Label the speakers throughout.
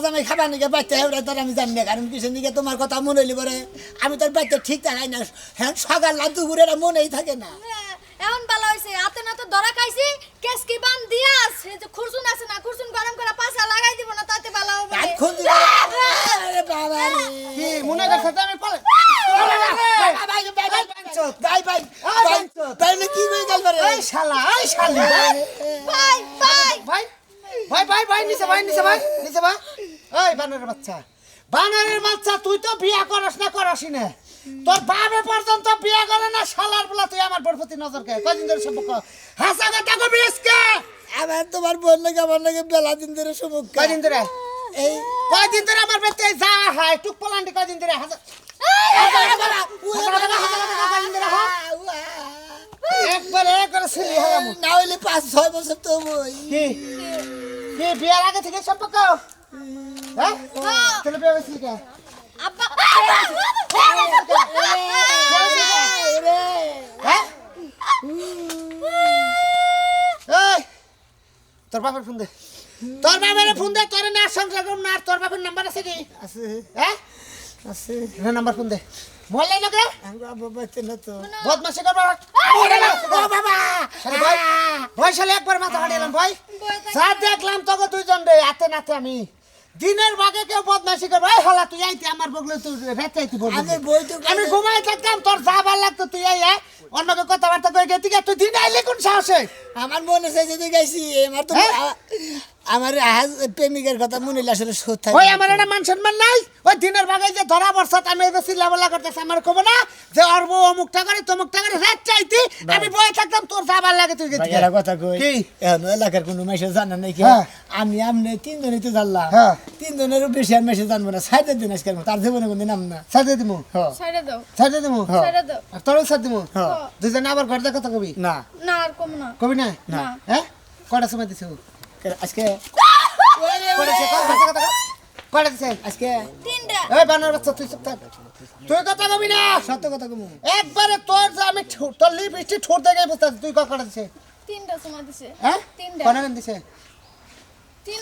Speaker 1: জামাই খাবার নিকে বাচ্চা হেউড়া তোর আমি জানি না কারণ কিসের দিকে তোমার কথা মনে হইলি পরে আমি তোর বাচ্চা ঠিক থাকাই না হ্যাঁ সকাল না দুপুরে মনেই থাকে না
Speaker 2: এখন ভালো হইছে হাতে না তো ধরা খাইছি কেসকি বান দিয়াস এই যে খুরসুন আছে না খুরসুন গরম করে পাছা লাগাই দিব না তাতে ভালো হবে
Speaker 1: আর খুন দিলে আরে বাবা রে
Speaker 3: কি মনে করছ আমি পালে
Speaker 1: ভাই ভাই ভাই কি কই গেল রে
Speaker 3: এই শালা এই শালি
Speaker 2: ভাই ভাই
Speaker 3: ভাই নিচে ভাই ওই বানরের বাচ্চা তুই তো বিয়া করস না করসই না তোর বাবা পর্যন্ত বিয়া করে না শালার বলা তুই আমার বড় প্রতি নজর কে কয়দিন ধরে সম্পর্ক হাসা কথা কবি আজকে
Speaker 1: আমার তোমার বোন লাগে আমার লাগে বেলা দিন ধরে সমুখ
Speaker 3: কয়দিন ধরে
Speaker 1: এই
Speaker 3: কয়দিন ধরে আমার বেতে যা হাই টুক পলান্ডি কয়দিন ধরে হাসা একবার করে ছিলি হারামু
Speaker 1: না হইলে 5-6 বছর তো বই
Speaker 3: কি কি বিয়ার আগে থেকে সম্পর্ক হ্যাঁ চলে বিয়ে হয়েছিল কে
Speaker 2: আব্বা
Speaker 3: হ্যাঁ এই তোর বাবার ফোন দে তোর তোর না সংসার করুম না আর তোর বাবার নাম্বার আছে কি
Speaker 1: আছে
Speaker 3: হ্যাঁ
Speaker 1: আছে
Speaker 3: না নাম্বার ফোন দে মোবাইল না কে
Speaker 1: আমরা বাবা তেনা তো
Speaker 3: বদমাশি করবা ও বাবা শালি ভাই ভাই শালি একবার মাথা ফাটিলাম ভাই যা দেখলাম তোকে দুইজন রে হাতে নাতে আমি দিনের ভাগে কেউ বদমাশি করবে এই হলা তুই আইতি আমার বগলে তুই রেচাইতি বলবি
Speaker 1: আমি বই তো
Speaker 3: আমি ঘুমাই থাকতাম তোর যা ভালো লাগতো তুই আই অন্যকে কথাবার্তা কই গেতি তুই দিন আইলি কোন সাহসে
Speaker 1: আমার মনে চাই যদি গাইছি আমার তো আমার প্রেমিকের কথা মনে হইলে আসলে সত্য
Speaker 3: ওই আমার একটা মান সম্মান নাই ওই দিনের ভাগে যে ধরা বর্ষাত আমি এই চিল্লা বলা করতেছি আমার কব না যে ওর বউ অমুকটা করে তমুকটা করে রেচাইতি আমি বয়ে থাকতাম তোর যা ভালো লাগে তুই গেতি
Speaker 1: ভাইয়ের কথা কই
Speaker 3: কি
Speaker 1: এখন এলাকার কোনো মেসেজ জানা নাই কি আমি আমনে 3 জনই তো জানলাম 3 জনেরও বেশি আর মেসেজ জানবো না 7 দিন আজকে তার জীবনে কোনদিন নাম না
Speaker 3: সাইডে দিমু
Speaker 2: ছাইড়া দাও
Speaker 3: সাইডে দিমু
Speaker 2: ছাইড়া দাও
Speaker 3: আর তোর সাইড দিমু
Speaker 1: হ্যাঁ
Speaker 3: দুইজন আবার ঘর দেখা কথা কবি
Speaker 1: না
Speaker 2: না আর কম না
Speaker 3: কবি না
Speaker 2: না
Speaker 3: হ্যাঁ কয়টা সময় দিছো
Speaker 1: আজকে
Speaker 3: কয়টা দিছে
Speaker 1: আজকে
Speaker 2: তিনটা
Speaker 3: এই বানর বাচ্চা তুই চুপ থাক তুই কথা কবি না
Speaker 1: সত্য কথা কমু
Speaker 3: একবারে তোর যে আমি তোর লিপস্টিক ঠোঁট দেখে বুঝতে তুই কয়টা দিছে
Speaker 2: তিনটা সময় দিছে
Speaker 3: হ্যাঁ
Speaker 2: তিনটা
Speaker 3: কোনখান দিছে
Speaker 2: তিন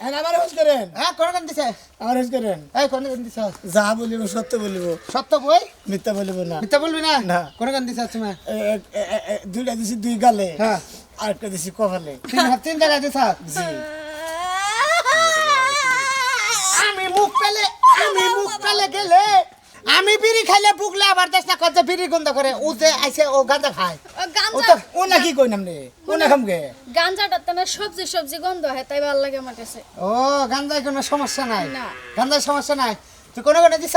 Speaker 1: এখন আমার হোস করেন
Speaker 3: হ্যাঁ কোনখান দিছে
Speaker 1: আমার হোস করেন
Speaker 3: এই কোনখান দিছে
Speaker 1: যা বলিব সত্য বলিব
Speaker 3: সত্য বই
Speaker 1: মিথ্যা বলিব না
Speaker 3: মিথ্যা বলবি না
Speaker 1: না।
Speaker 3: কোনখান দিছে তুমি
Speaker 1: দুইটা দিছি 2 গালে
Speaker 3: হ্যাঁ
Speaker 1: আরেকটা দিছি কপালে
Speaker 3: তিন জায়গায় দিছ
Speaker 1: জি
Speaker 3: আমি মুখ পেলে গেলে আমি বিড়ি খাইলে বুকলে আবার দেশ না কত বিড়ি গন্ধ করে ও যে আইছে ও গাঁজা খায় ও
Speaker 2: গাঞ্জা
Speaker 3: তো
Speaker 1: ও নাকি কই নামনে ও না খামগে
Speaker 2: গাঞ্জাটা তো না সবজি গন্ধ হয় তাই ভালো লাগে আমার কাছে
Speaker 3: ও গাঁজায় কোনো সমস্যা নাই
Speaker 2: না।
Speaker 3: গাঁজায় সমস্যা নাই তুই কোনো কোনো দিছ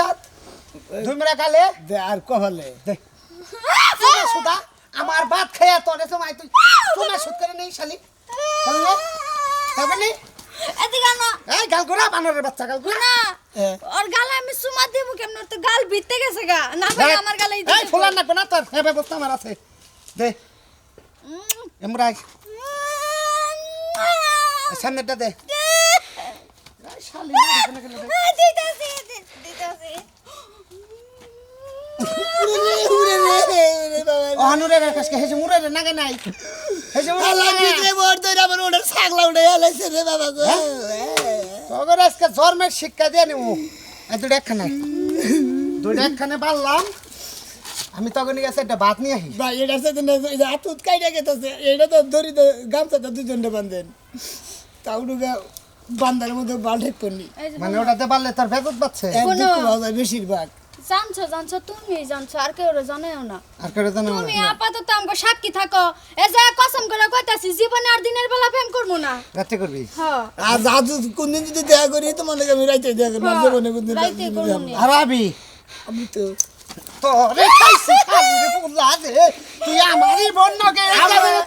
Speaker 3: দুই মেরা কালে
Speaker 1: দে আর কপালে
Speaker 3: দে সুদা আমার ভাত খাইয়া তোর সময় তুই তোমার সুদ করে নেই শালি তাহলে
Speaker 2: এদিকে না
Speaker 3: এই গালগুড়া বানরের বাচ্চা গালগুড়া
Speaker 2: না ওর গালে আমি সুমা দেব কেমন তো গাল ভিততে গেছে গা না ভাই আমার গালে
Speaker 3: এই ফুলার না কোনা তোর এই ব্যবস্থা আমার আছে দে এমরাই সামনেটা দে এই শালি না কেন কেন দে
Speaker 2: দিতাছি
Speaker 1: উরে রে বাবা
Speaker 3: অনুরে রে কাছে হেজে মুরে রে নাগে নাই হেজে মুরে
Speaker 1: আলা ভিতরে বড় দইরা আমার ওটার ছাগলা উড়ে আলাইছে রে বাবা গো
Speaker 3: তোর আজকে জন্মের শিক্ষা দিয়ে নিমু এই দুটো একখানে বাড়লাম আমি তখন গেছে একটা ভাত নিয়ে আসি
Speaker 1: ভাই এটার সাথে এই যে আতুত কাইটা গেতেছে এটা তো দড়ি গামছাটা দুজনে বাঁধেন তাউডুগা বান্দার মধ্যে বাল্টেক করনি
Speaker 3: মানে ওটাতে পারলে তোর বেদত বাচ্ছে
Speaker 1: বেশিরভাগ
Speaker 2: জানছো তুমি জানছো আর কেউ জানেও না
Speaker 3: আর কেউ জানো না
Speaker 2: তুমি আপাতত আমাকে সাক্ষী থাকো এই যে কসম করে কইতাছি জীবনে আর দিনের বেলা প্রেম করবো না
Speaker 3: রাতে করবি
Speaker 2: হ্যাঁ
Speaker 1: আর আজ কোনদিন যদি দেখা করি তোমার লাগে আমি রাইতে দেখা করবো জীবনে কোনদিন
Speaker 2: রাইতে করবো না।
Speaker 3: আর আবি
Speaker 1: আমি তো
Speaker 3: তোরে খাইছি খালি রে পুলা দে তুই আমারই বোন নগে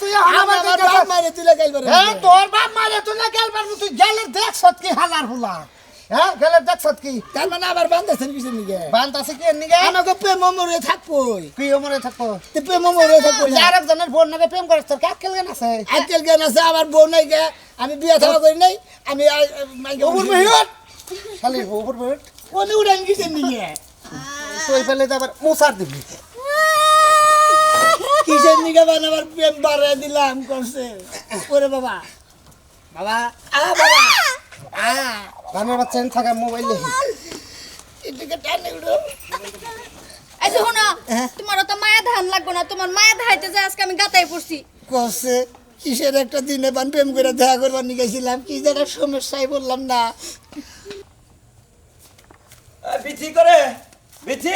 Speaker 3: তুই
Speaker 1: আমার বাপ মারে তুলে গাইল পারে
Speaker 3: হ্যাঁ তোর বাপ মারে তুই না গেল পারবি তুই গেলে দেখ সত্যি হালার হুলা হ্যাঁ গেলে দেখ সত্যি
Speaker 1: তার মানে আবার বান্ধাছেন কিছু নিগে
Speaker 3: বান্ত আছে কি নিগে
Speaker 1: আমাকে প্রেম মরে থাকবই
Speaker 3: কি মরে থাকো
Speaker 1: তো প্রেম মরে থাকবই
Speaker 3: আর একজনের বোন নগে প্রেম করিস তোর কাকেল গান আছে
Speaker 1: আজকাল জ্ঞান আছে আমার বউ নাই গে আমি বিয়া থাকা করি নাই আমি
Speaker 3: ওপর মেহত খালি ওপর মেহত
Speaker 1: কোন উড়ান কিছু নিগে
Speaker 3: তুই পেলে তো আবার মুসার দিবি
Speaker 1: কিসের নিগে বানাবার প্রেম বাড়ায় দিলাম করছে ওরে বাবা বাবা বাবা
Speaker 3: বানর বাচ্চা এনে থাকা মোবাইল দেখি
Speaker 1: এদিকে টানে উঠো
Speaker 2: এই যে শোনো
Speaker 1: হ্যাঁ?
Speaker 2: তোমার তো মায়া ধান লাগবে না তোমার মায়া ধাইতে যে আজকে আমি গাতায় পড়ছি
Speaker 1: কষে কিসের একটা দিনে বান প্রেম করে দেখা করবার নিয়ে গেছিলাম কি যেন সমস্যায় বললাম না
Speaker 4: বিচি করে বিচি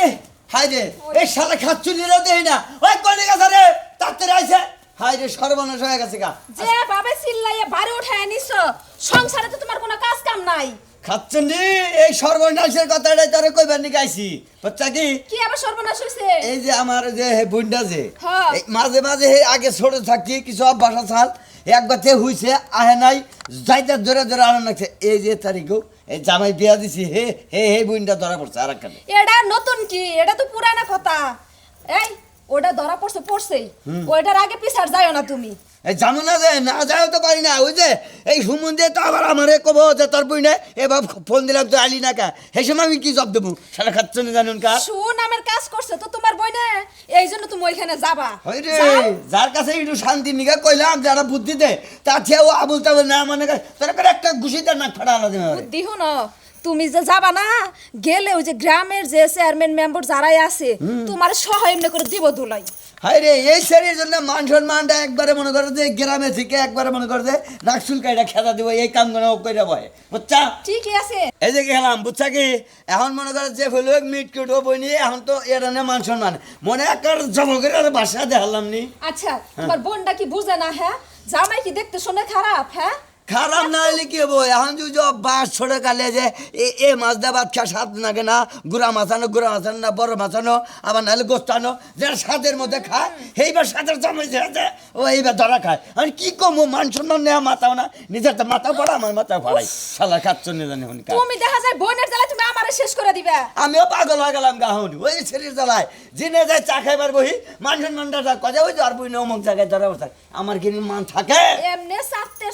Speaker 4: হাই রে এই শালা খাচ্চুলিরা দেই না ওই কোনি গাছ রে তাড়াতাড়ি আইছে হাই রে সর্বনাশ হয়ে গেছে গা
Speaker 5: যে ভাবে চিল্লাইয়া বাড়ি উঠায় নিছো সংসারে তো তোমার কোনো কাজ কাম নাই
Speaker 4: খাচ্চুনি এই সর্বনাশের কথাটাই তোরে কইবার নিয়ে আইছি বাচ্চা কি
Speaker 5: কি আবার সর্বনাশ হইছে
Speaker 4: এই যে আমার যে বুন্ডা যে
Speaker 5: হ্যাঁ।
Speaker 4: এই মাঝে মাঝে হে আগে ছোট থাকি কিছু অভ্যাস ছাল একবার তে হইছে আহে নাই যাইতে ধরে ধরে আনন্দ লাগছে এই যে তারিখও এই জামাই বিয়া দিছি হে হে হে বুন্ডা ধরা পড়ছে আর একখানে
Speaker 5: এটা নতুন কি এটা তো পুরানা কথা এই ওটা ধরা পড়ছেই ওইটার আগে পিছার যাও না তুমি
Speaker 4: এই জানো না যে না যাও তো পারি না ওই যে এই সুমন্দির তো আবার আমারে কব যে তোর বই না এবার ফোন দিলাম তো আলি না কা সেই সময় আমি কি জব দেবো সারা খাচ্ছ না জানুন কা
Speaker 5: সু নামের কাজ করছে তো তোমার বই না এই জন্য তুমি ওইখানে যাবা
Speaker 4: ওই রে যার কাছে একটু শান্তি নিগা কইলাম যারা বুদ্ধি দে তা থেও আবুল তাবুল না মানে তোরা করে একটা ঘুষিতে নাক ফাটা আলাদা
Speaker 5: বুদ্ধি হনো তুমি যে যাবা না গেলে ওই যে গ্রামের যে চেয়ারম্যান মেম্বার যারাই আছে তোমার সহায় এমনি করে দিব দুলাই
Speaker 4: হাই রে এই শরীরের জন্য মান সম্মানটা একবারে মনে করে যে গ্রামে থেকে একবারে মনে করে যে নাকসুল কাইটা খেতা দিব এই কামগুলো কইরা বয় বুঝছা
Speaker 5: ঠিকই আছে
Speaker 4: এই যে গেলাম বুঝছা কি এখন মনে করে যে ফেলো মিট কেটো বই নিয়ে এখন তো এরা না মান সম্মান মনে একবার জমা করে আর বাসা দেখালাম নি
Speaker 5: আচ্ছা তোমার বোনটা কি বুঝে না হ্যাঁ জামাই কি দেখতে শুনে খারাপ হ্যাঁ
Speaker 4: খারাপ না হলে কি হবো এখন যদি বাস ছোট কালে যে এ মাছ দা ভাত খা স্বাদ লাগে না গুড়া মাছানো না বড় মাছানো আবার নাহলে গোস্তানো যারা স্বাদের মধ্যে খায় সেইবার স্বাদের জমেছে ও এইবার ধরা খায় আমি কি কমো মান সম্মান নেওয়া মাথাও না নিজের তো মাথা পড়া আমার মাথা পড়াই শালা খাচ্ছ না জানি হন
Speaker 5: তুমি দেখা যায় বোনের জ্বালা তুমি আমারে শেষ করে দিবে
Speaker 4: আমিও পাগল হয়ে গেলাম গাহন ওই শরীর জ্বালায় জিনে যায় চা খাইবার বহি মান সম্মানটা কথা ওই আর বই অমুক জায়গায় ধরা বসে আমার কি মান থাকে
Speaker 5: এমনি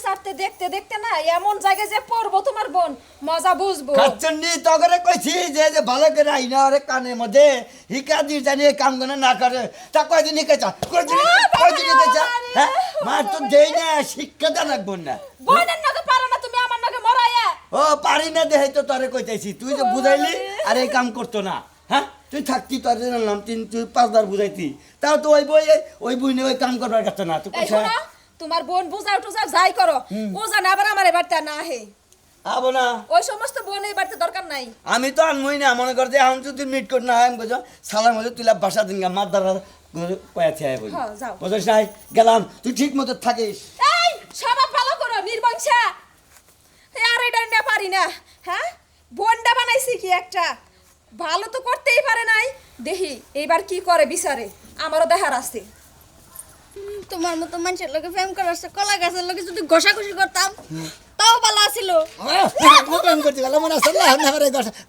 Speaker 5: সারতে দেখতে দেখতে না এমন জায়গায় যে পড়বো তোমার বোন মজা বুঝবো
Speaker 4: কাচ্চন্ডি তগরে কইছি যে যে ভালো করে আইনা রে কানের মধ্যে হিকা দি জানি কাম করে না করে তা কয়দিন হিকেছা কয়দিন হিকেছা হ্যাঁ মা তো দেই না শিক্ষা দা লাগবো না
Speaker 5: বোনের নাকে পারো না তুমি আমার নাকে মরাইয়া
Speaker 4: ও পারি না দেখাই তো তোরে কইতাইছি তুই যে বুঝাইলি আর এই কাম করতো না হ্যাঁ তুই থাকতি তোর জানলাম তুই 5 বার বুঝাইতি তাও তো ওই বই নিয়ে ওই কাম করবার কথা না তুই
Speaker 5: এই শোনো তোমার বোন বুঝাও টুজাও যাই করো ও জানে আবার আমার বাড়িতে না হে
Speaker 4: আবো না
Speaker 5: ওই সমস্ত বোন এই বাড়িতে দরকার নাই
Speaker 4: আমি তো আনমই না মনে কর যে এখন যদি মিট কর না হয় আমি বুঝো সালার মধ্যে তুই বাসা দিন মাছ ধরা কয়া থেকে বলি
Speaker 5: হ্যাঁ, যাও।
Speaker 4: বুঝিস নাই গেলাম তুই ঠিক মতো থাকিস
Speaker 5: এই স্বভাব ভালো করো নির্বংশা আর এটা না পারি না হ্যাঁ বোনটা বানাইছি কি একটা ভালো তো করতেই পারে নাই দেখি এইবার কি করে বিচারে আমারও দেখার আছে
Speaker 2: তোমার মতো মানুষের লোকে প্রেম করার কলা গাছের লোকে যদি ঘষাঘষি করতাম তাও ভালো আছিল
Speaker 1: প্রেম করতে গেলে মনে আছে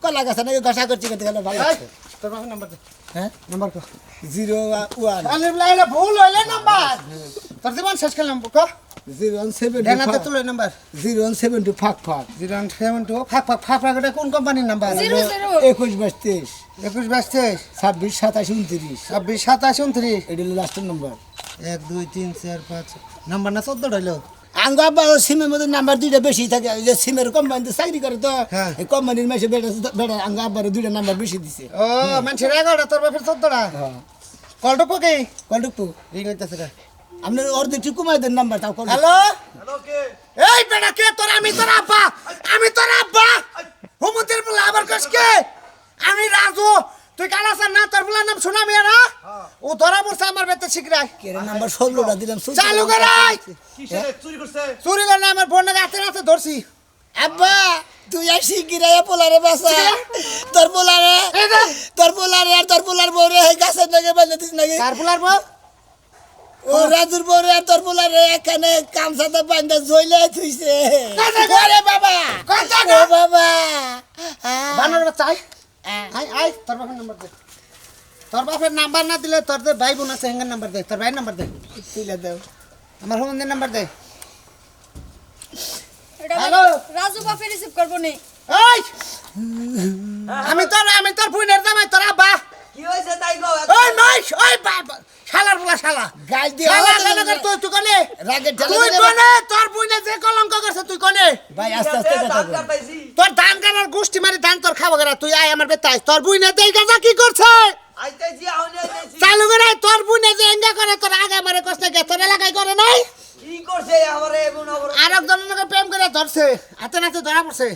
Speaker 1: কলা গাছ নাকি ঘষা করতে করতে গেলে ভালো আছে।
Speaker 3: তোর বাপের নাম্বার দে
Speaker 1: হ্যাঁ
Speaker 3: নাম্বার কো
Speaker 1: 01
Speaker 3: আরে লাইলে ভুল হইলে নাম্বার তোর জীবন শেষ করলাম কো
Speaker 1: 017
Speaker 3: দেনাতে তুলে নাম্বার
Speaker 1: 072 ফাক ফাক
Speaker 3: 072 ফাক ফাক ফাক ফাক এটা কোন কোম্পানির নাম্বার
Speaker 1: 21 22
Speaker 3: 21 22
Speaker 1: 26 27 29
Speaker 3: 26 27 29
Speaker 1: এটা লাস্টের নম্বর
Speaker 3: 1 2 3 4 5 নাম্বার না 14 হইলো
Speaker 1: আঙ্গ আব্বা সিমের মধ্যে নাম্বার দুইটা বেশি থাকে ওই যে সিমের কোম্পানিতে চাকরি করে তো
Speaker 3: হ্যাঁ।
Speaker 1: এই কোম্পানির মাসে বেটা আঙ্গ আব্বার দুইটা নাম্বার বেশি দিছে
Speaker 3: ও মানুষের 11টা তোর বাপের 14টা
Speaker 1: হ্যাঁ
Speaker 3: কলটা কোকে
Speaker 1: কন্ডক্টর
Speaker 3: রিং হইতাছে রে
Speaker 1: আপনি অর্ধেক কুমার দেন নাম্বার তাও কল
Speaker 3: হ্যালো হ্যালো কে এই বেটা কে তোর আমি তোর আব্বা হুমুতের বলা আবার কসকে আমি রাজু তুই কালাসার না তোর বলা নাম শোনা মিয়া না ও ধরা পড়ছে আমার বেতে শিখরাই
Speaker 1: কেরে নাম্বার 16টা দিলাম
Speaker 3: চালু করে চুরি করে আমার বোনের হাতে হাতে ধরছি
Speaker 1: আব্বা তুই আসি গিরাইয়া পোলারে বাসা তোর পোলারে আর তোর পোলার বউরে এই গাছের নাকি বাজে দিস নাকি
Speaker 3: কার পোলার বউ
Speaker 1: ও রাজুর বউরে আর তোর পোলারে এখানে কামসাতে বান্ধা জইলে থুইছে ওরে বাবা ও বাবা
Speaker 3: বানর চাই আই তোর বাপের নাম্বার দে তোর বাপের নাম্বার না দিলে তোর যে ভাই বোন আছে হেঙ্গার নাম্বার দে তোর ভাইয়ের নাম্বার দে
Speaker 1: তুইলা দাও
Speaker 3: আমার হুমন্দের নাম্বার দে
Speaker 2: এটা
Speaker 3: হ্যালো।
Speaker 2: রাজু বাপে রিসিভ করবো নি
Speaker 3: এই আমি তোর বোনের জামাই তোর আব্বা
Speaker 4: কি কি হয়েছে তাই গো
Speaker 3: ওই নয় ওই শালার বলা শালা
Speaker 1: গাল দিয়ে
Speaker 3: শালা
Speaker 1: আওয়াজ
Speaker 3: কেন
Speaker 1: দিলেন
Speaker 3: কর তুই কোনে
Speaker 1: রাগের ঠেলা
Speaker 3: তুই
Speaker 1: দিলে
Speaker 3: কোনে তোর বুইনে যে কলঙ্ক করছে তুই কোনে
Speaker 1: ভাই আস্তে আস্তে কথা বল
Speaker 3: তোর ধান কাটার গোষ্ঠী মারি ধান তোর খাবো কেনা তুই আয় আমার বেতাই তোর বুইনে দেই গাজা কি করছে
Speaker 4: আইতেছি আইতেছি
Speaker 3: চালু করে তোর বুইনে যে এঙ্গা করে তোর আগে মারে কষ্ট গে তোর এলাকায় করে নাই
Speaker 4: কি করছে আমারে এমন অবর
Speaker 3: আরেকজনের লগে প্রেম করে ধরছে হাতে নাতে ধরা পড়ছে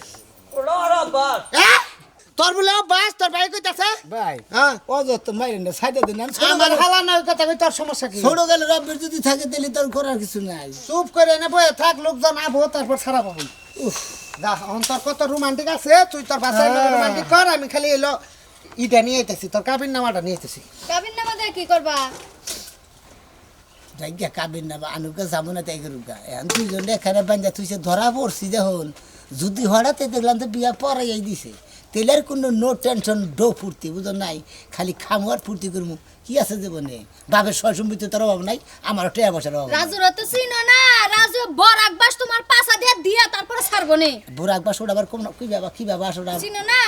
Speaker 4: ওড়া বাস
Speaker 3: হ্যাঁ তোর বলে বাস তোর ভাই কইতাছে
Speaker 1: ভাই
Speaker 3: হ্যাঁ
Speaker 1: অযত মাইরেন না সাইডে দিন
Speaker 3: আমার হালা না কথা কই তোর সমস্যা কি
Speaker 1: ছোট গেলে রব্বের যদি থাকে তাহলে তোর করার কিছু নাই
Speaker 3: চুপ করে এনে বয়ে থাক লোকজন আবো তারপর ছাড়া পাবো উফ দা অন্তর কত রোমান্টিক আছে তুই তোর বাসায় রোমান্টিক কর আমি খালি এলো ইটা নিয়ে আইতেছি তোর কাবিন নামাটা নিয়ে আইতেছি
Speaker 2: কাবিন নামা দিয়ে কি করবা
Speaker 1: জায়গা কাবিন না আনুকা যাবো না তাই করুকা এখন দুইজন এখানে বান্ধা তুই সে ধরা পড়ছি যখন যদি হঠাৎ দেখলাম তো বিয়া পরাই দিছে তেলের কোনো নো টেনশন ডো ফুর্তি বুঝো নাই খালি খামু আর ফুর্তি করবো কি আছে জীবনে বাপের সয় সম্পত্তি তোর অভাব নাই আমারও টেয়া বসার অভাব নাই।
Speaker 2: রাজুর তো চিনো না রাজু বড় আকবাস তোমার পাছা দিয়ে দিয়া তারপরে ছাড়বো নে
Speaker 1: বুড়া একবার সোটা আবার কম না কি বাবা সোটা
Speaker 2: চিনো না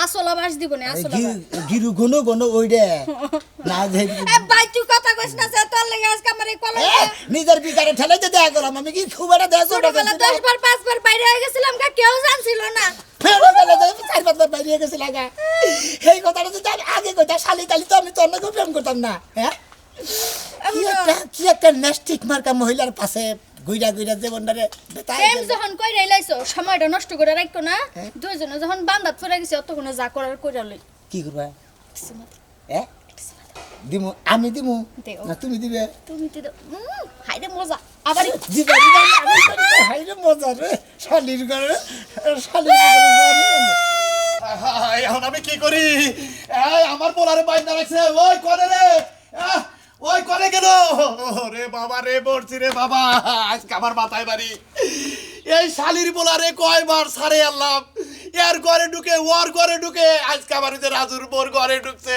Speaker 2: আসল আবাস দিব নে আসল আবাস
Speaker 1: গিরু গনো গনো ওইডে না যে
Speaker 2: এ ভাই তুই কথা কইছ না যে তোর লাগি আজকে আমার এই কলম
Speaker 1: নিজের বিকারে ঠেলাইতে দেয়া করলাম আমি কি খুব একটা দেয়া
Speaker 2: ছোটবেলা 10 বার 5 বার বাইরে হয়ে গেছিলাম কেউ জানছিল না
Speaker 1: চার পাঁচবার বাইরে গেছে লাগা এই কথাটা যদি আমি আগে কইতা শালি তালি তো আমি তোর নাকি প্রেম করতাম না হ্যাঁ কি একটা নেস্টিক মার্কা মহিলার পাশে গুইরা গুইরা জীবনটারে বেতাই
Speaker 2: প্রেম যখন কইরা লাইছো সময়টা নষ্ট করে রাখতো না দুইজনে যখন বান্দাত পড়ে গেছে তখন যা করার কইরা লই
Speaker 1: কি করবা হ্যাঁ দিমু আমি দিমু
Speaker 2: দেও।
Speaker 1: না তুমি দিবে
Speaker 2: তুমি তো হাইরে মজা আবার
Speaker 1: দিবা দিবা হাইরে মজা রে শালির ঘরে শালির
Speaker 6: এখন আমি কি করি এই আমার পোলারে বাইন্দা রাখছে ওই করে রে ওই করে কেন রে বাবা রে পড়ছি রে বাবা আজকে আমার মাথায় বাড়ি এই শালির পোলারে কয়বার সারে আনলাম এর ঘরে ঢুকে ওর ঘরে ঢুকে আজকে আমার ওই যে রাজুর বোর ঘরে ঢুকছে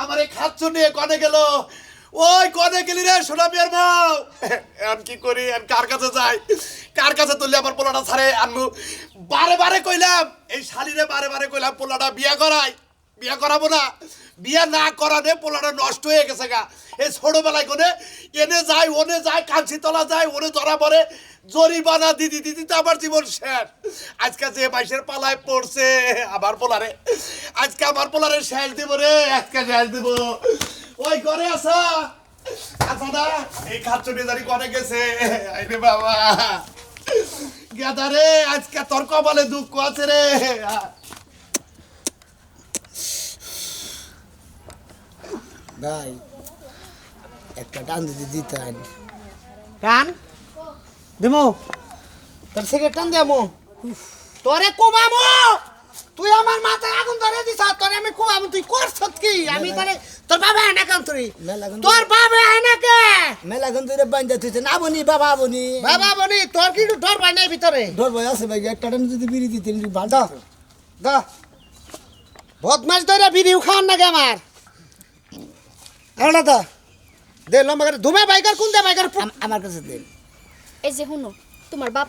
Speaker 6: আমার এই খাচ্ছু নিয়ে কনে গেল ওই কনে গেলি রে সোনামিয়ার মাও এখন কি করি এখন কার কাছে যাই কার কাছে তুললে আমার পোলাটা ছাড়ে আনবো বারে বারে কইলাম এই শালিরে বারে বারে কইলাম পোলাটা বিয়া করাবো না বিয়া না করানে পোলাটা নষ্ট হয়ে গেছে গা এই ছোটবেলায় কোনে এনে যায় ওনে যায় কাঞ্চিতলা যায় ওনে ধরা পড়ে জরিমানা দিদি দিদি তো আমার জীবন শেষ আজকে যে মাইসের পালায় পড়ছে আমার পোলারে আজকে আমার পোলারে শেষ দিব রে আজকে শেষ দিব ওই ঘরে আসা আচ্ছা না এই খাচ্চুনি জানি করে গেছে আইরে বাবা গেদা রে আজকে তোর কপালে দুঃখ আছে রে
Speaker 1: ভাই একটা টান যদি দিতেন
Speaker 3: টান দিমু তোর সিগারেট টান দিমু তোরে কুমামু তুই আমার মাথায় আগুন ধরে দিছ তোরে আমি কুমামু তুই করছত কি আমি তোরে তোর বাবা এনে কাম তুই তোর বাবা এনে কে
Speaker 1: মেলা গন ধরে বান্ধা তুই না বনি বাবা বনি
Speaker 3: বাবা বনি তোর কি ডর ভাই নাই ভিতরে
Speaker 1: ডর ভয় আছে ভাই একটা টান যদি বিড়ি দিতেন ভালো
Speaker 3: দাও দা বদমাস ধরে বিড়িও খাওয়ান নাকি আমার আরে দা দে লম্বা করে ধুমে বাইকার কোন দে বাইকার
Speaker 1: আমার কাছে দেন
Speaker 2: এই যে হুনো তোমার বাপ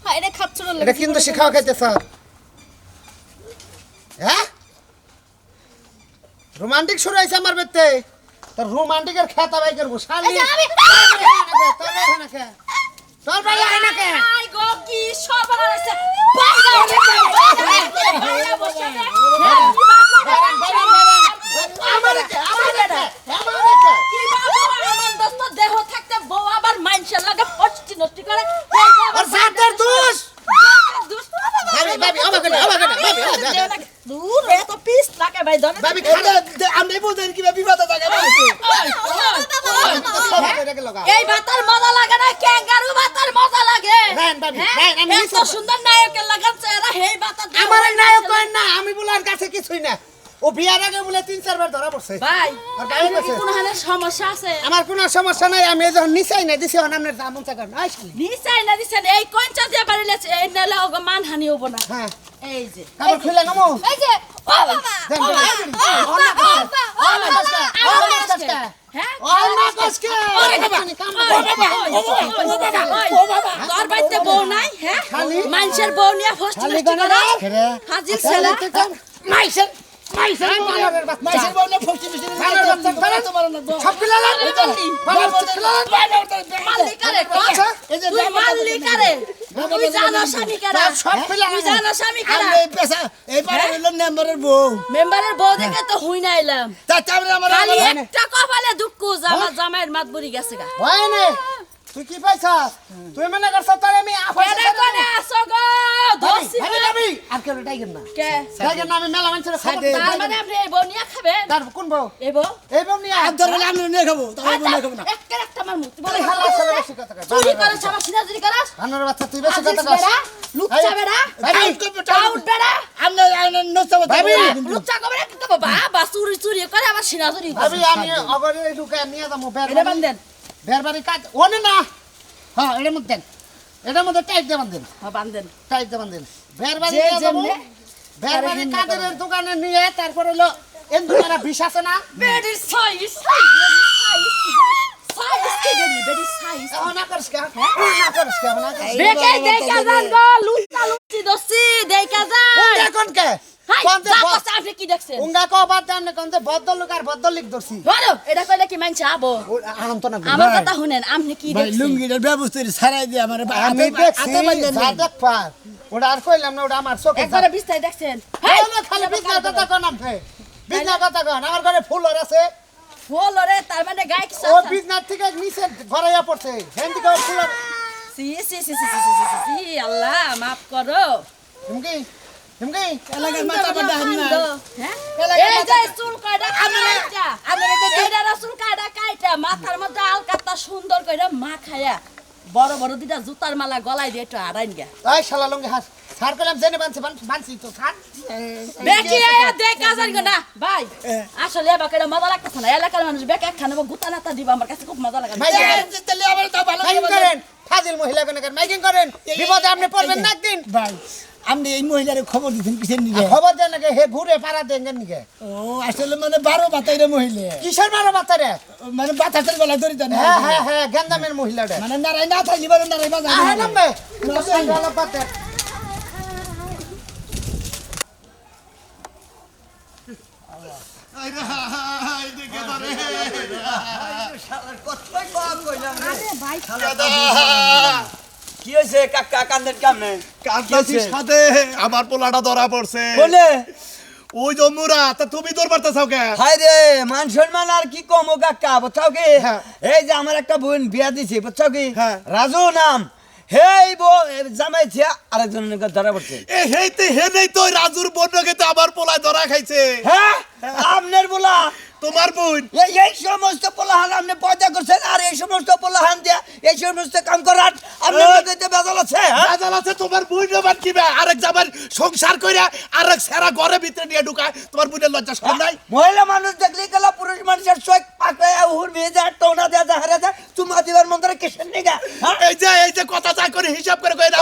Speaker 2: হাইরে খাচ্ছুর
Speaker 3: এটা কিন্তু শিখাও খাইতেছ হ্যাঁ রোমান্টিক শুরু হয়েছে আমার বেতে তোর রোমান্টিকের খেতা বাই করবো শালি তোর ভাই আয় না কে
Speaker 5: আই গো কি সবার আছে কি বাবা আমার দোস্ত দেহ থাকতে বউ আবার মাইনষের লাগে ফষ্টি নষ্টি করে
Speaker 3: আর সাতের দোষ
Speaker 5: দুষ্ট
Speaker 3: ভাবি ভাবি আমাকে ভাবি
Speaker 5: দূর এত পিস লাগে ভাই ধরে
Speaker 3: ভাবি খানা
Speaker 1: আমি বুঝেন কিভাবে বিপদ থাকে
Speaker 5: এই ভাতার মজা লাগে না ক্যাঙ্গারু ভাতার মজা লাগে
Speaker 3: নেন ভাবি নেন আমি
Speaker 5: এত সুন্দর নায়কের লাগাচ্ছে এরা হেই ভাতা
Speaker 3: আমার নায়ক করেন না আমি বলার কাছে কিছুই না ও বিয়ার আগে বলে 3-4 বার ধরা পড়ছে
Speaker 5: ভাই
Speaker 3: আর গায়ে
Speaker 5: কি
Speaker 3: গেছে।
Speaker 5: কোনো হালে সমস্যা আছে
Speaker 3: আমার কোনো সমস্যা নাই আমি যখন নিচাই না দিছি আপনার দামন চাকার নাই শালি
Speaker 5: নিচাই না দিছেন এই কঞ্চা দিয়ে বাড়িলেছে এই নালে ওগো মানহানি হবো না
Speaker 3: হ্যাঁ
Speaker 5: এই যে
Speaker 3: কাপড় খুলে নামো
Speaker 2: এই যে ও বাবা
Speaker 3: দেন,
Speaker 2: ও
Speaker 3: দেন।
Speaker 2: বাবা
Speaker 5: হ্যাঁ
Speaker 3: ও না কসকে
Speaker 5: তোর বাইতে বউ নাই হ্যাঁ
Speaker 3: খালি?
Speaker 7: মানুষের বউ নিয়ে ফষ্টি
Speaker 3: খালি
Speaker 7: নষ্টি
Speaker 3: গনে
Speaker 7: করা
Speaker 3: রে
Speaker 7: হাজির ছেলে
Speaker 1: মাইসের মাইসের
Speaker 3: বানরের বাচ্চা
Speaker 1: মাইসের বউ না ফষ্টি মিষ্টি
Speaker 3: বানরের বাচ্চা ফেলে
Speaker 1: তোমার না
Speaker 3: সব পিলালা বানরের বাচ্চা ফেলে
Speaker 7: মাল্লিকারে
Speaker 1: এই যে
Speaker 7: তুই মাল্লিকারে তুই জানোস আমি কেডা
Speaker 3: সব পিলালা
Speaker 7: তুই জানোস আমি কেডা
Speaker 1: আমি পেশা এই পাড়া হইলো মেম্বারের বউ
Speaker 7: মেম্বারের বউ দেখে তো হুই না এলাম
Speaker 1: তাতে আমরা আমার
Speaker 7: খালি একটা কপালে দুঃখ আমার জামাইয়ের মাত বুড়ি গেছে গা
Speaker 3: হয় না তুই কি পাইছাস তুই মনে করছ তোর আমি
Speaker 7: কেডা কোনে আসো গো ধরছি
Speaker 3: আরে যাবি আর কেন টাইগার না
Speaker 7: কে
Speaker 3: টাইগার না আমি মেলা মানুষের খবর
Speaker 7: তার মানে আপনি এই বউ নিয়ে খাবেন
Speaker 3: তার কোন বউ
Speaker 7: এই বউ
Speaker 3: এই বউ নিয়ে
Speaker 1: আর ধরে আমরা নিয়ে খাবো তাহলে বউ নিয়ে খাবো না
Speaker 7: একটা আমার মুখ বলে
Speaker 3: হালা ছেলে বেশি কথা কয়
Speaker 7: চুরি করে আমার সিনাজুরি করাস
Speaker 3: বানরের বাচ্চা তুই বেশি
Speaker 7: আজিজ
Speaker 3: কথা কস
Speaker 7: বেড়া লুচ্চা বেড়া টাউট বেড়া
Speaker 1: আমরা নচাবো
Speaker 3: ভাবি,
Speaker 7: লুচ্চা কবে রাখতে তো বাবা চুরি চুরি করে আমার সিনাজুরি
Speaker 3: ভাবি আমি অগরে ঢুকে নিয়ে যাবো
Speaker 7: এটা বান্ধেন
Speaker 3: বের বাড়ি কাজ ওনে না হ্যাঁ এটার মধ্যে টাইট দিয়ে বান্ধেন
Speaker 7: হ্যাঁ বান্ধেন
Speaker 3: টাইট দিয়ে বান্ধেন বের বাড়ি
Speaker 7: যে
Speaker 3: নিয়ে যাবো
Speaker 7: যেমনে
Speaker 3: বের বাড়ি কাদের দোকানে নিয়ে তারপর হলো এন দোকানে বিষ আছে না
Speaker 7: বেডির সাইজ সাইজ কি দেবি বেডির সাইজ
Speaker 3: না করিস কে না করিস কে না করিস
Speaker 7: বেকে দেখা যান গো লুচ্চা লুচ্চি দছি দেখা যান
Speaker 3: এখন কে
Speaker 7: হাই
Speaker 3: কোন যে
Speaker 7: বাবা আপনি কি দেখছেন
Speaker 3: উঙ্গা কো বাদ দাম না কোন যে বদলুক আর বদলিক ধরছি
Speaker 7: বলো এটা কইলে কি মানছে আবো
Speaker 3: আনন্দ না
Speaker 7: আমার কথা শুনেন আপনি কি
Speaker 1: ভাই
Speaker 7: দেখছেন
Speaker 1: লুঙ্গিটার ব্যবস্থা ছাড়াই দিয়ে আমার
Speaker 3: আমি দেখছি যা দেখ পার ওটা আর কইলাম না ওটা আমার চোখে
Speaker 7: একবারে বিস্তারিত দেখছেন
Speaker 3: হ্যাঁ খালি বিজনা কথা কোন আমছে বিজনা কথা কোন আমার ঘরে ফুল আছে
Speaker 7: বলো রে তার মানে গায় কি
Speaker 3: ও বিজনার থেকে নিচে ঘরে পড়ছে হেন থেকে ফুল
Speaker 7: সি সি সি সি সি সি সি আল্লাহ মাফ করো
Speaker 3: হিমকি হিমকি
Speaker 1: এলাকার মাথা বাটা হাম না
Speaker 7: হ্যাঁ এই যে চুল কাটা কাইটা এইটা চুল কাটা কাইটা মাথার মধ্যে আলকাতা সুন্দর কইরা মা খায়া বড় বড় দুটা জুতার মালা গলায় দিয়ে একটু আড়াইন গা
Speaker 3: এই শালা লঙ্গি হাস সার কলাম জেনে বানছি তো সার
Speaker 7: বেকি আয়া দেখা যান গো না ভাই আসলে এবার কেডা মজা লাগতেছে না এলাকার মানুষ বেকে একখানে গুতা নাতা দিবা আমার কাছে খুব মজা লাগে
Speaker 1: তাহলে আবার তা ভালো
Speaker 3: মাইকিং করেন ফাজিল মহিলা কোন মাইকিং করেন বিপদে আপনি পড়বেন না একদিন
Speaker 1: ভাই আপনি এই মহিলার খবর দিতেন কিসের নিকে
Speaker 3: খবর দেন নাকি হে ঘুরে পাড়া দেন নিকে
Speaker 1: ও আসলে মানে 12 বাতাইরে মহিলা
Speaker 3: কিসের মারা বাচ্চারে
Speaker 1: মানে বাতাসের গলা ধরি দেন
Speaker 3: হ্যাঁ হ্যাঁ হ্যাঁ গেন্দামের মহিলাটা
Speaker 1: মানে নারাই না থাকলি বলে নারাই বাজার
Speaker 3: আহে নামবে ভালো পাতে
Speaker 4: কি হয়েছে কাকা কান্দের কামে
Speaker 6: কান্দাছি সাথে আমার পোলাটা ধরা পড়ছে
Speaker 4: বলে
Speaker 6: ওই জম্মুরা তা তুমি দৌড় পারতেছাও কে
Speaker 4: হাই রে মান সম্মান আর কি কম ও কাকা বুঝছাও কি
Speaker 6: হ্যাঁ।
Speaker 4: এই যে আমার একটা বোন বিয়া দিছি বুঝছাও কি
Speaker 6: হ্যাঁ।
Speaker 4: রাজু নাম হেই বো জামাই ছিয়া আরেকজনের ধরা পড়ছে
Speaker 6: এ হেইতে হে নেই তো রাজুর বন্যকে তো আমার পোলায় ধরা খাইছে
Speaker 4: হ্যাঁ আপনার বলা
Speaker 6: তোমার বোন
Speaker 4: এই সমস্ত পোলাহান আপনি পয়দা করছেন আর এই সমস্ত পোলাহান দিয়া এই সমস্ত কাম করার আপনার মধ্যে তো বেজাল আছে হ্যাঁ?
Speaker 6: রাজাল আছে তোমার বোন এবার কি বে? আরেক জামার সংসার কইরা আরেক সেরা ঘরে ভিতরে নিয়ে ঢুকায় তোমার বোনের লজ্জা শরম নাই
Speaker 4: মহিলা মানুষ দেখলে গেলা পুরুষ মানুষের চোখ পাকড়ায় হুর ভেজে যায় টোনা দেয়া যায় হারা যায় চুমা দিবার মন্দিরে কিসের নিগা হ্যাঁ?
Speaker 6: এই যে কথা যা করে হিসাব করে কই না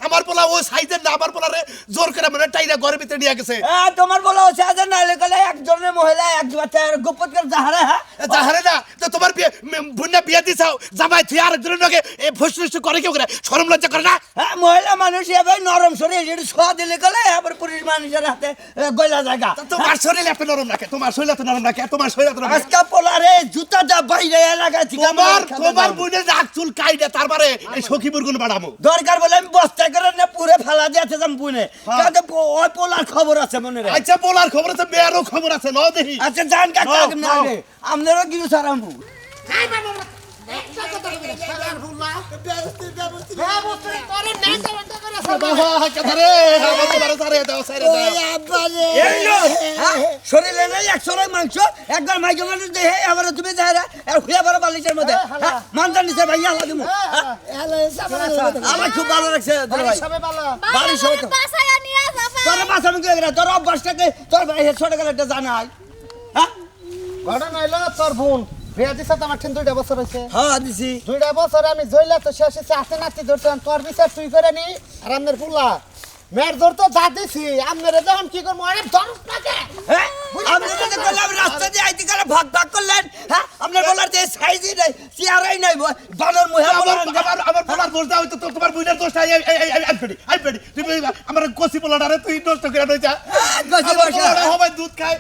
Speaker 6: আমার পোলা ও সাইজের না আমার পোলারে জোর করে মানে টাইরা ঘরের ভিতরে নিয়ে গেছে
Speaker 4: হ্যাঁ, তোমার বলা হচ্ছে আজ নাইলে গেলে একজনের মহিলা এক বাচ্চা গোপন করে যাহারা হ্যাঁ
Speaker 6: যাহারে না তো তোমার বোনটা বিয়ে দিছাও জামাই তুই আরেকজনের লগে এ ফুসফুস করে কেউ করে শরম লজ্জা করে না
Speaker 4: হ্যাঁ মহিলা মানুষ এবার নরম শরীর যেটা ছোঁয়া দিলে গেলে আবার পুরুষ মানুষের হাতে গলা জায়গা
Speaker 6: তোমার শরীর এত নরম রাখে তোমার শরীর এত নরম রাখে তোমার শরীর এত নরম রাখে।
Speaker 4: আজকা পোলারে জুতাটা বাইরে এলাকা থেকে
Speaker 6: তোমার বোনের নাক চুল কাইডে তারপরে এই সখীপুর গুণ বাড়ামো
Speaker 4: দরকার বলে আমি বস্তা করে না পুরে ফালা দিয়েছে যাম বুনে কাজে ওই পোলার খবর আছে মনে রে
Speaker 6: আচ্ছা বলার খবর আছে মেয়েরও খবর আছে ন দেখি
Speaker 4: আচ্ছা জান কাকা
Speaker 6: নাও,
Speaker 4: না রে আপনারও কি সারামু শরীরে নেই 100 মাংস একবার মাইকে মানুষ দেহে আবার তুমি দেহে আর খুঁয়া বড় বালিশের মধ্যে মানজার নিচে ভাই আল্লাহ দিমু আমার খুব ভালো লাগছে ভাই বাড়ি সবাই তো
Speaker 2: বাসায় নিয়ে যাবা
Speaker 4: তোর বাসা মুখে গেলে তোর অভ্যাসটাকে তোর ভাই ছোট গেলে একটা জানাই হ্যাঁ
Speaker 3: ঘটনা হইলো তোর বোন বিয়া দিছে তো আমার 2 বছর হয়েছে
Speaker 4: হ্যাঁ দিছি
Speaker 3: 2 বছর আমি জইলা তো শেষে হাতে নাতি ধরতাম তোর বিচার তুই করে নি আর আমনের পুলা মেয়ের ধর তো যা দিছি আমনের যখন কি করবো আরে ধরস না কে
Speaker 4: হ্যাঁ আপনি যদি করলাম রাস্তা দিয়ে আইতে গেলে ভাগ ভাগ করলেন হ্যাঁ আপনি আপনার বলার যে সাইজই নাই চেহারাই নাই বানর মুহে
Speaker 6: আমার পোলার দোষ দাও তো তোমার বুইনের দোষ নাই আই পেডি তুমি আমার কসি পোলাটারে তুই নষ্ট করে নইছা হবে দুধ খায়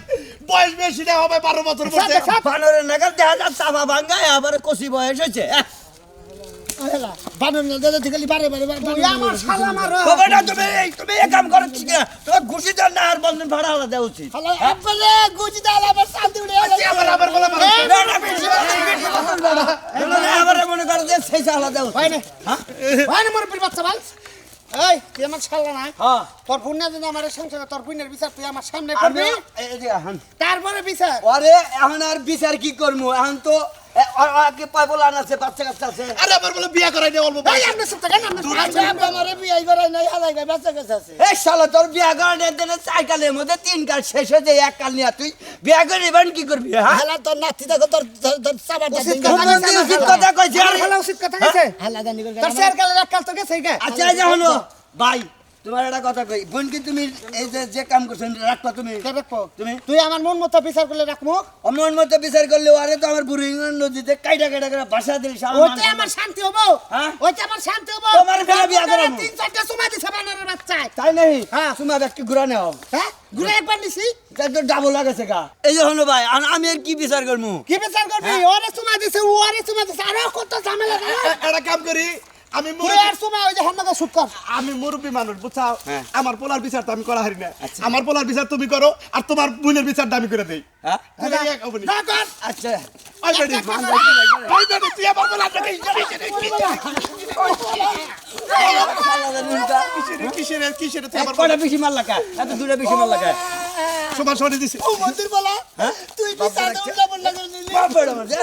Speaker 6: বয়স বেশি না হবে 12 বছর বয়সে
Speaker 4: বানরের নাগাল দেখা যাচ্ছে চাপা ভাঙ্গায় আবার কষি বয়স হয়েছে
Speaker 1: বানর না দাদা থেকে বারে বারে
Speaker 3: তুই আমার শালা মারো
Speaker 4: বাবা না তুমি এক কাম করো ঠিক না তোমার ঘুষি দেন না আর বন্ধন ভাড়া আলাদা দেওয়া উচিত
Speaker 1: হ্যালো আপলে গুজি দাল আবার শান্তি উড়ে
Speaker 6: আবার বলা মারো
Speaker 4: না, না, বেশি না, আবার মনে করো যে সেই আলাদা দেওয়া উচিত।
Speaker 3: ভাই না ভাই না মোর বাচ্চা ভাই এই তুই আমার শালা না
Speaker 4: হ্যাঁ
Speaker 3: তোর পুণ্য দিন আমার সংসারে তোর পুণ্যের বিচার তুই আমার সামনে করবি
Speaker 4: এই যে এখন
Speaker 3: তারপরে বিচার
Speaker 4: আরে এখন আর বিচার কি করবো এখন তো আগে পাই বলা আছে বাচ্চা কাচ্চা আছে
Speaker 6: আরে আমার বলে বিয়া করাই দে অল্প
Speaker 3: এই
Speaker 6: বয়সে
Speaker 3: আপনি সব টাকা আপনি
Speaker 1: আচ্ছা আমারে বিয়াই করাই নাই হালাই গায় বাচ্চা কাছে আছে
Speaker 4: এই শালা তোর বিয়া করার দিন 4 কালের মধ্যে 3 কাল শেষ হয়ে যায় 1 কাল নিয়ে তুই বিয়া করে এবার কি করবি হ্যাঁ
Speaker 1: হালা তোর নাতি দেখো তোর তোর সাবার
Speaker 3: উচিত
Speaker 1: দাদিন
Speaker 3: কথা
Speaker 4: তুমি উচিত কথা কইছি
Speaker 3: আমার শালা উচিত কথা কইছে
Speaker 1: হালা দানি করে
Speaker 3: তোর শেয়ার কালে এক কাল তো গেছে গা
Speaker 4: আচ্ছা এই যে হলো ভাই তোমার একটা কথা কই বোন কি তুমি এই যে কাম করছেন রাখবা তুমি
Speaker 3: কে রাখবো
Speaker 4: তুমি
Speaker 3: তুই আমার মন মতো বিচার করলে রাখবো
Speaker 4: অমন মতো বিচার করলে আরে তো আমার বুড়ি নদীতে কাইটা কাইটা করে ভাষা দিলি
Speaker 3: ওইতে আমার শান্তি হবো
Speaker 4: হ্যাঁ?
Speaker 3: ওইতে আমার শান্তি হবো
Speaker 4: তোমার ফেলে বিয়া করাবো।
Speaker 3: 3-4টা সময় দিছে বানরের বাচ্চায়
Speaker 4: তাই নাই
Speaker 3: হ্যাঁ।
Speaker 4: তোমার ব্যক্তি ঘুরা নেও
Speaker 3: হ্যাঁ ঘুরে একবার নিছি
Speaker 4: তাই তো ডাবল লাগেছে গা এই যে হলো ভাই আমি আর কি বিচার করবো
Speaker 3: কি বিচার করবি ওরে সময় দিছে ওরে সময় দিছে আরে কত ঝামেলা রে
Speaker 6: একটা কাম করি আমি
Speaker 3: তুই আর সময় ওই যে হান্নাকে শুট কর
Speaker 6: আমি মুরব্বী মানুষ বুঝছাও
Speaker 4: হ্যাঁ।
Speaker 6: আমার পোলার বিচার তো আমি করা হারি না আমার পোলার বিচার তুমি করো আর তোমার বোনের বিচারটা আমি করে দেই
Speaker 4: হ্যাঁ
Speaker 3: না কর
Speaker 4: আচ্ছা
Speaker 6: ওই বেডি ওই বেডি তুই আমার পোলার কিসের তুই আমার
Speaker 4: কয়টা বেশি মার লাগা এত দূরে বেশি মার লাগা
Speaker 6: সমান সমান দিছি
Speaker 1: ও মন্দির বলা তুই বিচার উল্টা বললা করে নিলি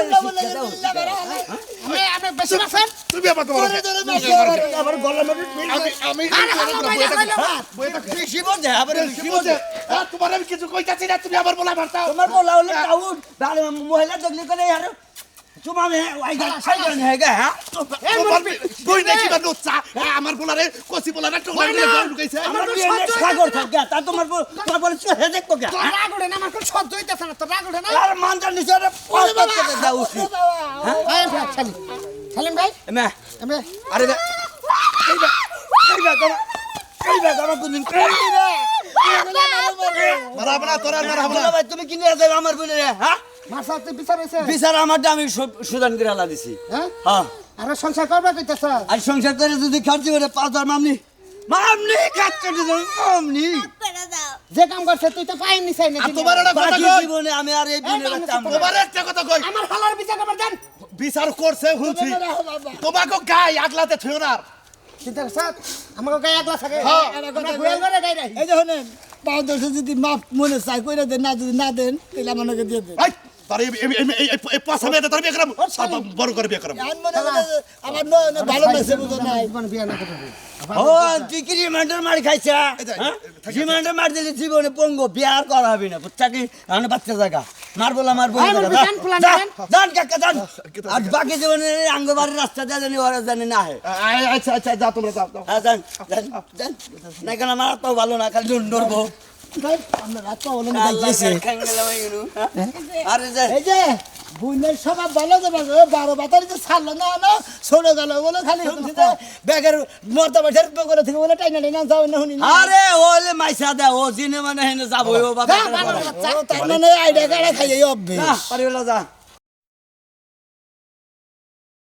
Speaker 1: উল্টা বললা করে নিলি
Speaker 3: আমি বেশি বাসন
Speaker 6: তুমি আমার তোমার
Speaker 4: আবার গলা মারি
Speaker 6: আমি
Speaker 4: বেশি বলছে আবার বেশি বলছে
Speaker 6: তোমার আমি কিছু কইতাছি না তুমি আমার পোলা মারতাও
Speaker 4: তোমার বলা হলে টাউন ভালো মহিলা দেখলে করে আর তোমার ওই গাছ ছাইজন হয়ে গে হ্যাঁ
Speaker 6: তুই নাকি বা নোচ্চা আমার পোলারে কচি পোলারে টোলা দিয়ে জল ঢুকাইছে
Speaker 4: আমার বিয়ে সাগর থাকে তা তোমার তোমার বলে হে দেখো কে
Speaker 3: তোর রাগ ওঠে না আমার কোন সহ্য হইতেছে না তোর রাগ ওঠে না
Speaker 4: আর মানজার নিচে পড়ে করে দাও উচিত
Speaker 3: এই খালি সালিম ভাই
Speaker 4: মে
Speaker 3: এমে
Speaker 4: আরে এই বে আমার কোনদিন
Speaker 6: মারাবনা তোরা মারাবনা
Speaker 4: ভাই তুমি কি নিয়ে যাবে আমার বলে হ্যাঁ
Speaker 3: মাসা তুই বিচার হইছে
Speaker 4: বিচার আমারটা আমি সুদান করে আলা দিছি
Speaker 3: হ্যাঁ
Speaker 4: হ্যাঁ
Speaker 3: আরে সংসার করবে কইতেছ
Speaker 4: আর সংসার করে যদি খরচ করে 5000 মামনি মামনি কাটতে দিছো মামনি
Speaker 3: যে কাম করছে তুই তো পাইনি চাই না
Speaker 6: আর তোমার একটা কথা
Speaker 4: বাকি
Speaker 6: কই
Speaker 4: জীবনে আমি আর এই বিনে বাচ্চা
Speaker 6: তোমার একটা কথা কই
Speaker 3: আমার হালার বিচার করবার দেন
Speaker 6: বিচার করছে শুনছি তোমাকে গায় আগলাতে থইও না
Speaker 3: চিন্তা করছ আমাকে গায়ে একলা থাকে
Speaker 6: হ্যাঁ।
Speaker 3: আমরা গুয়াল করে গাই রাখি
Speaker 1: এই যে হনেন পাও দর্শে যদি মাপ মনে চাই কইরা দেন না যদি না দেন তাহলে আমাকে দিয়ে দেন
Speaker 6: এই তোর এই পাঁচা মেয়েতে তোর বিয়ে করাবো বড় করে বিয়ে করাবো
Speaker 1: আন মনে করে আমার ভালো লাগছে বুঝো নাই
Speaker 3: জীবন বিয়া না করবে
Speaker 4: ও তুই কি রিমান্ডার মার খাইছা রিমান্ডার মার দিলে জীবনে পঙ্গ বিয়ার করা হবে না বুঝছা কি আমি বাচ্চা জায়গা মারবো জান কাকা জান আর বাকি জীবনে আঙ্গবাড়ির রাস্তা দিয়ে জানি ওরা জানি না হয়
Speaker 6: আচ্ছা আচ্ছা যা তোমরা যাও
Speaker 4: হ্যাঁ জান জান না কেন আমার তো ভালো না খালি নড়বো
Speaker 1: আমরা রাত হলো না যাইছে
Speaker 4: আরে যে
Speaker 1: এই যে বুনের সবাই ভালো যাবে 12 বাতারি যে ছাড়লো না না ছোড়ে গেল বলে খালি হচ্ছে যে ব্যাগের মর্তা বসার করে থেকে বলে টাইনা টাইনা যাও না শুনি
Speaker 4: আরে ওলে মাইসা দে ও জিনে মানে হেনে যাবো ও বাবা
Speaker 1: তার মানে আইডিয়া কাটা খাইয়ে অভ্যেস
Speaker 4: না পারিবলা যা